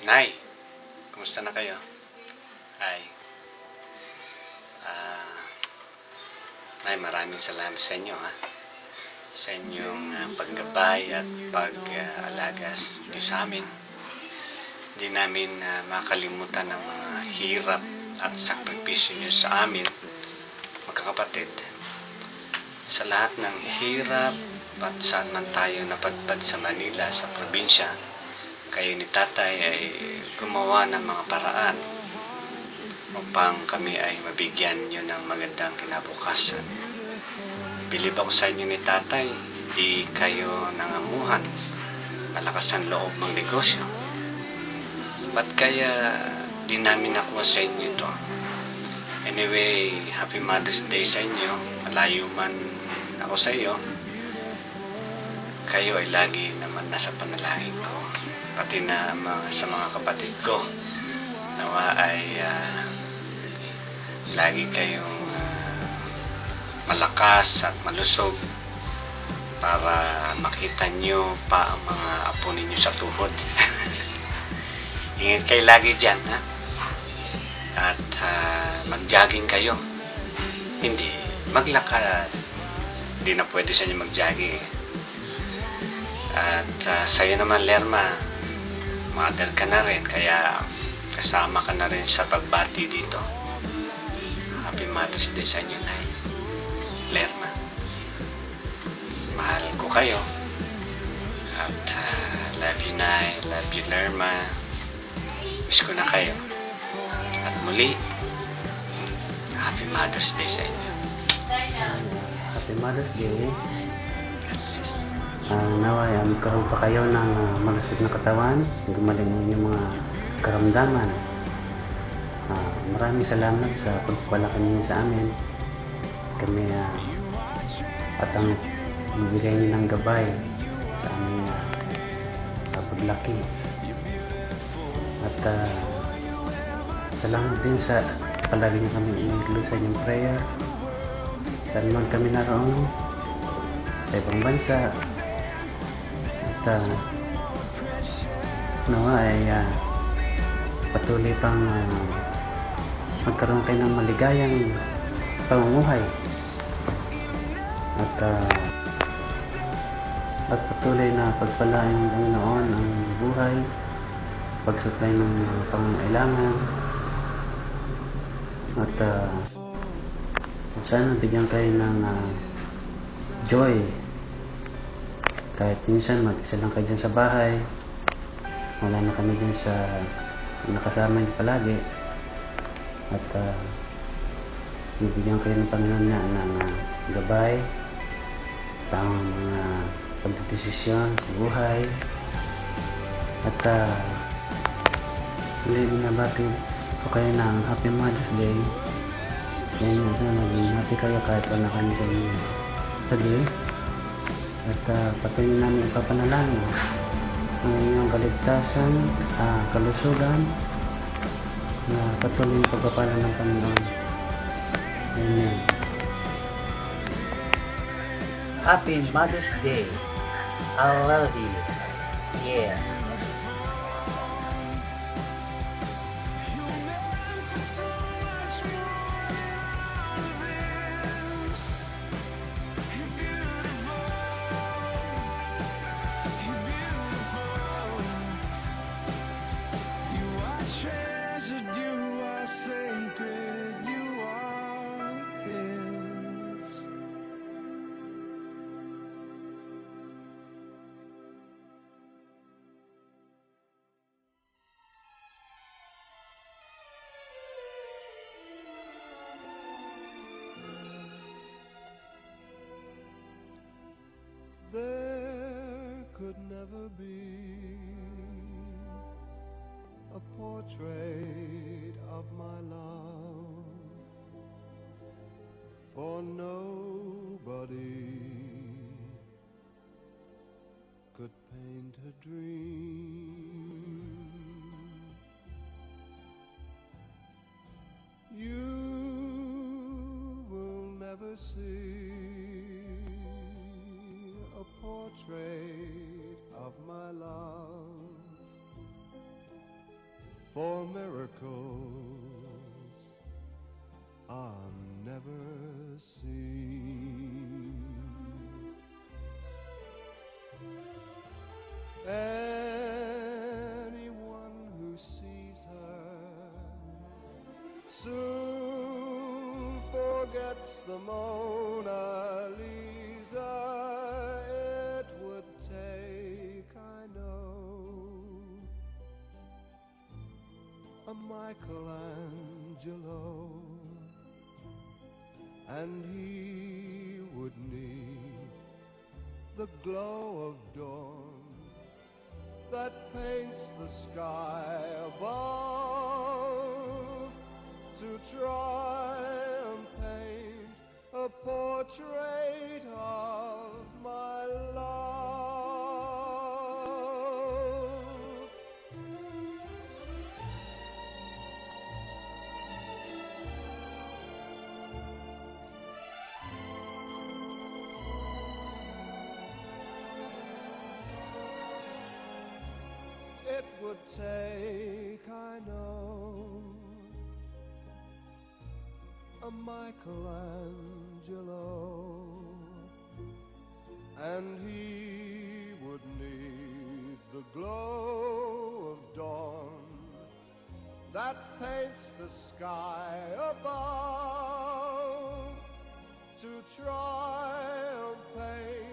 Nay, kumusta na kayo? Hi. Ah, Nay, maraming salamat sa inyo ha. Sa inyong paggabay at pag-alaga nyo sa amin. Hindi namin makalimutan ang mga hirap at sakripisyo nyo sa amin, magkakapatid. Sa lahat ng hirap at saan man tayo napadpad sa Manila, sa probinsya, kayo ni Tatay ay gumawa ng mga paraan upang kami ay mabigyan nyo ng magandang kinabukasan. Bilib ako sa inyo ni Tatay, di kayo nangamuhan, malakas ang loob ng negosyo. Ba't kaya di namin nakuha sa inyo ito? Anyway, Happy Mother's Day sa inyo. Malayo man ako sa iyo, kayo ay lagi naman nasa panalangin ko. Pati na sa mga kapatid ko, nawa ay lagi kayong malakas at malusog para makita nyo pa ang mga apo ninyo sa tuhod. Ingat kayo lagi dyan, ha? At mag-jogging kayo. Hindi, maglakad. Hindi na pwede sa inyo mag-jogging. At sa'yo naman, Lerma, mother ka na rin, kaya kasama ka na rin sa pagbati dito. Happy Mother's Day sa inyo, Nay. Lerma, mahal ko kayo. At love you, Nay. Love you, Lerma. Miss ko na kayo. At muli, Happy Mother's Day sa inyo. Happy Mother's Day. Naway magkaroon pa kayo ng malusog na katawan, gumaling yung mga karamdaman. Maraming salamat sa pagpapalaki niyo sa amin. Kami at ang magbigay niyo ng gabay sa aming paglaki. At salamat din sa palagi niyo kami iniglo sa inyong prayer. Saan man kami naroon, sa ibang bansa. At nawa ay patuloy pang magkaroon kayo ng maligayang pamumuhay. At patuloy na pagpalain ng Panginoon ang buhay, pagsupply ng pangangailangan. At sana bigyan kayo ng joy. Kahit minsan mag-isa lang kayo dyan sa bahay, wala na kami dyan sa nakasama niyo palagi. At bibigyan kayo ng Panginoon niya ng gabay, tamang mga pagdedesisyon sa buhay. At binabati ko kayo ng Happy Mother's Day. Yan yun, sana maging happy kayo kahit wala kayo sa inyo sabi. At patuloy namin ipapanalangin ang inyong kaligtasan, kalusugan, na patuloy yung pagpapala ng Panginoon. Amen. Happy Mother's Day. I love you. Yeah. There could never be a portrait of my love, for nobody could paint a dream. You will never see a portrait of my love, for miracles are never seen. Anyone who sees her soon forgets the Mona Lisa. It would take, I know, a Michelangelo, and he would need the glow of dawn that paints the sky above to try and paint a portrait of my love. It would take, I know, a Michelangelo, and he would need the glow of dawn that paints the sky above to try and paint